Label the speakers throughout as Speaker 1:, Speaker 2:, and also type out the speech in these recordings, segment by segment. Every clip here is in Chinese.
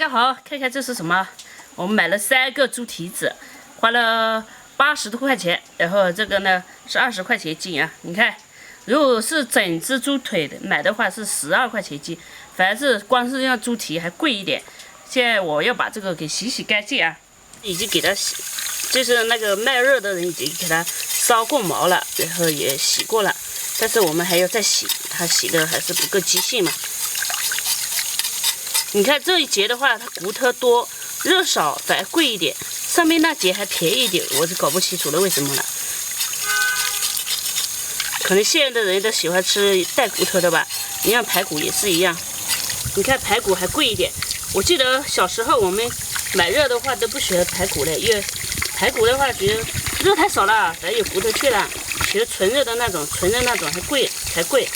Speaker 1: 大家好，看看这是什么？我们买了3个猪蹄子，花了80多块钱。然后这个呢是20块钱一斤啊。你看，如果是整只猪腿的买的话是12块钱一斤，反正是光是要猪蹄还贵一点。现在我要把这个给洗干净啊，已经给它洗，就是那个卖肉的人已经给它烧过毛了，然后也洗过了，但是我们还要再洗，它洗的还是不够机性嘛。你看这一节的话，它骨头多，肉少反而贵一点，上面那节还便宜一点，我是搞不清楚了为什么了。可能现在的人都喜欢吃带骨头的吧，你像排骨也是一样。你看排骨还贵一点，我记得小时候我们买肉的话都不选排骨的，因为排骨的话觉得肉太少了，反正有骨头去了，选纯肉的那种，纯的那种才贵。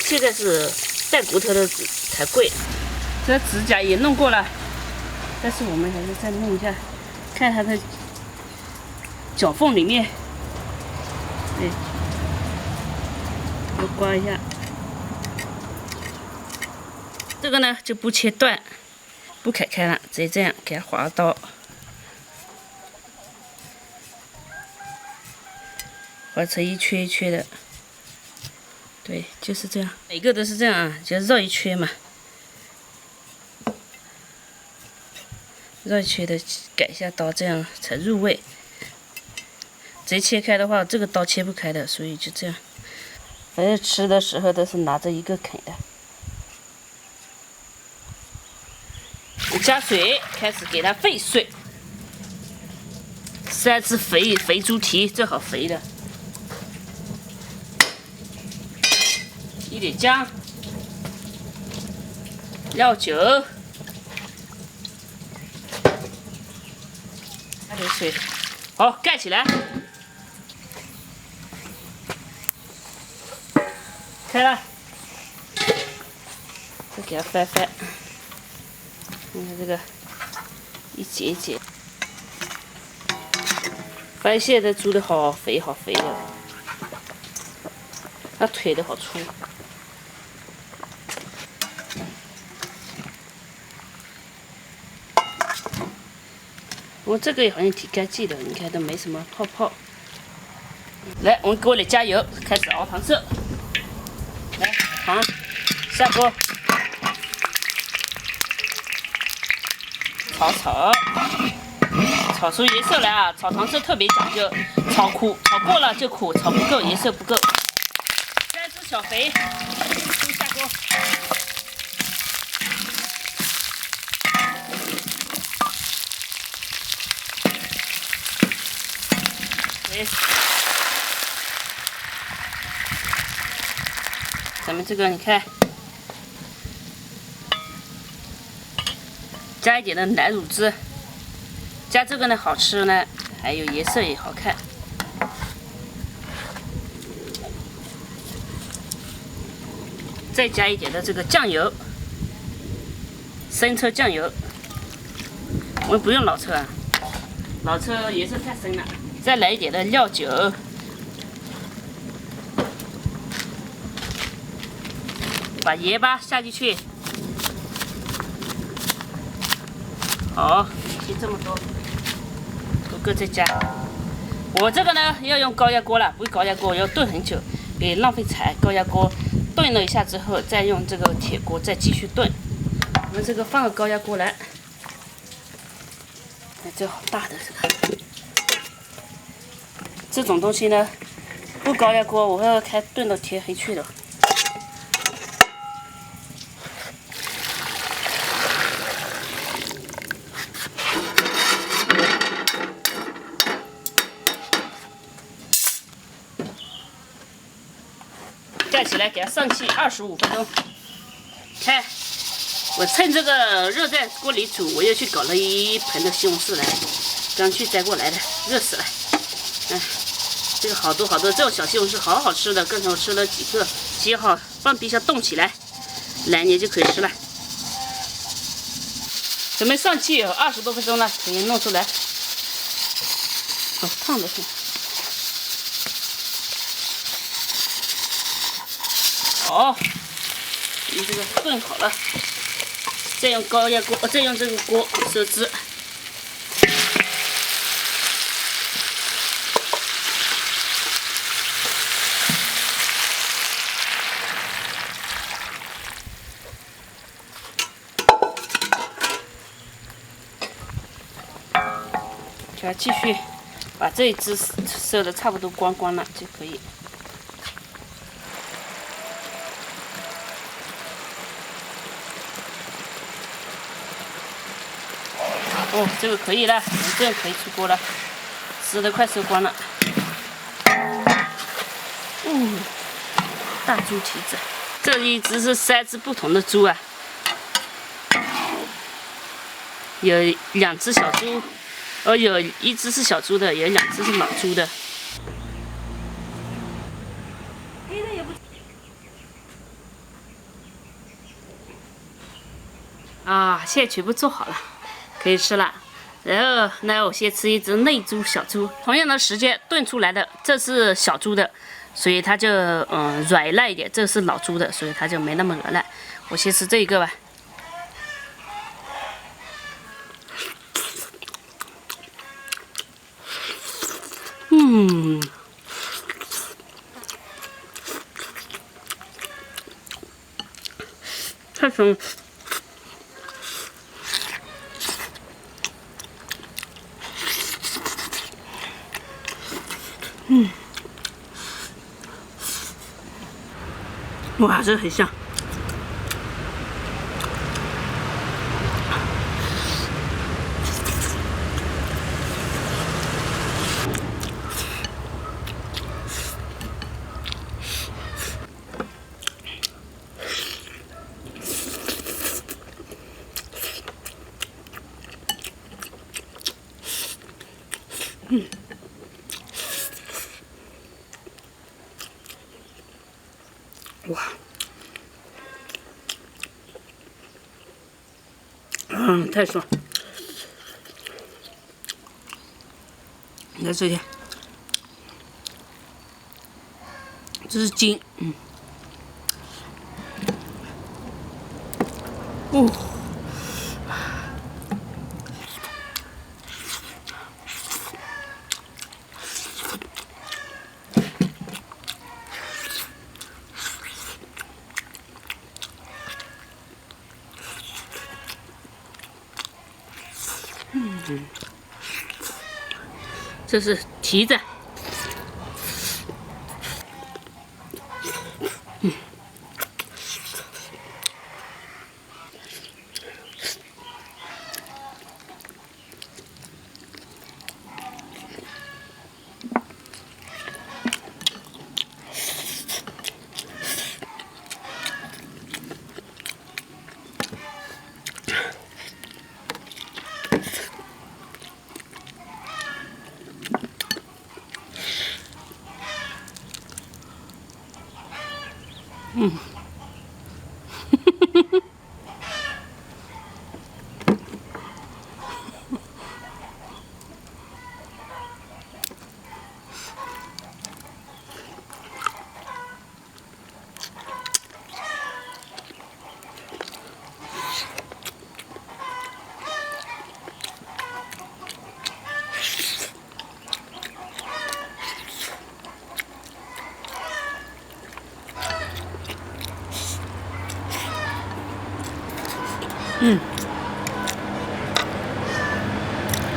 Speaker 1: 现在是带骨头的才贵。这指甲也弄过了，但是我们还是再弄一下，看它的脚缝里面，对，我刮一下。这个呢就不切断，不砍开了，直接这样给它划刀，划成一圈一圈的。对，就是这样，每个都是这样啊，就绕一圈嘛。绕一圈的改一下刀，这样才入味。直接切开的话，这个刀切不开的，所以就这样。反正吃的时候都是拿着一个啃的。加水，开始给它沸水。3只肥猪蹄，正好肥的。一点姜，料酒。加点水，好，盖起来，开了，再给它翻翻，你看这个一节一节，发现现在猪的好肥好肥的，它腿都好粗。我这个好像挺干净的，你看都没什么泡泡。来，我们给我来加油，开始熬糖色。来，糖下锅，炒出颜色来啊！炒糖色特别讲究，炒苦，炒过了就苦，炒不够颜色不够。3只小肥，都下锅。咱们这个你看，加一点的奶乳汁，加这个呢好吃呢，还有颜色也好看。再加一点的这个酱油，生抽酱油，我们不用老抽啊，老抽颜色太深了。再来一点的料酒，把盐巴下进去。好，就这么多，不够再加。我这个呢要用高压锅了，不是高压锅要炖很久，别浪费柴。高压锅炖了一下之后，再用这个铁锅再继续炖。我们这个放个高压锅来，哎，这好大的这个。这种东西呢，不高压锅，我要开炖到天黑去的。盖起来，给它上气25分钟。看，我趁这个肉在锅里煮，我又去搞了一盆的西红柿来，刚去摘过来的，热死了。哎。这个好多这种小西红柿好好吃的，刚才我吃了几个，洗好放冰箱冻起来，来年就可以吃了。准备上气有20多分钟了，可以弄出来。好烫的很。好，你这个炖好了，再用高压锅，再用这个锅收汁。就要继续把这一只收的差不多光光了就可以。哦，这个可以了，这个可以出锅了，丝都快收光了。大猪蹄子，这一只是3只不同的猪啊，有2只小猪，有1只是小猪的，有2只是老猪的。啊，现在全部做好了。可以吃了，然后那我先吃一只内猪小猪，同样的时间炖出来的，这是小猪的，所以它就软烂一点，这是老猪的，所以它就没那么软烂。我先吃这一个吧。太香了。哇，这个很香。哇，太爽！来这些，这是筋，这是蹄子。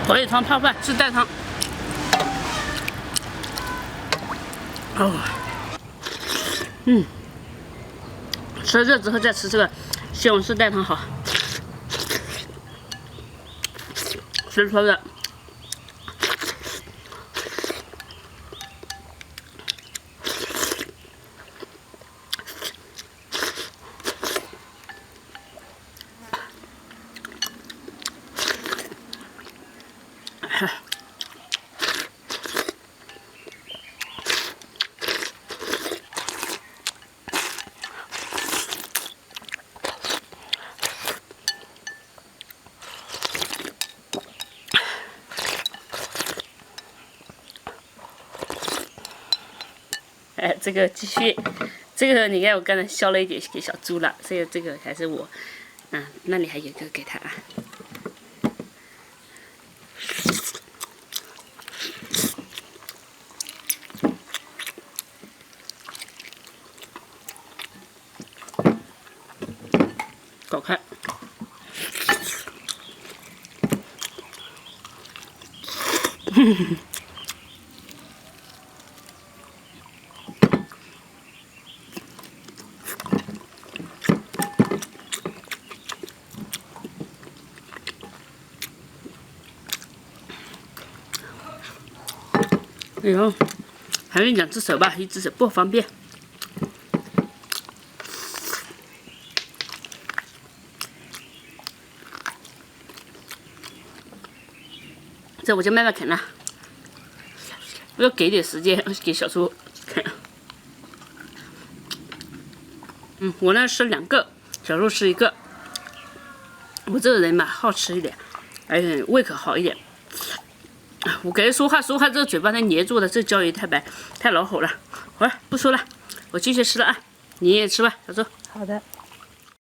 Speaker 1: 火腿肠泡饭是蛋汤。吃热之后再吃这个西红柿蛋汤好。湿湿的。这个继续，这个你看我刚才削了一点给小猪了，这个还是我那里还有一个给他啊。搞开。哎呦，还有2只手吧，1只手不方便。这我就慢慢啃了，我要给点时间给小猪啃。我呢吃2个，小猪吃1个。我这个人嘛，好吃一点，而且胃口好一点。我给他说话，这个嘴巴它粘住了，这椒鱼太白，太老火了。好了，不说了，我继续吃了啊，你也吃吧，小猪。
Speaker 2: 好的。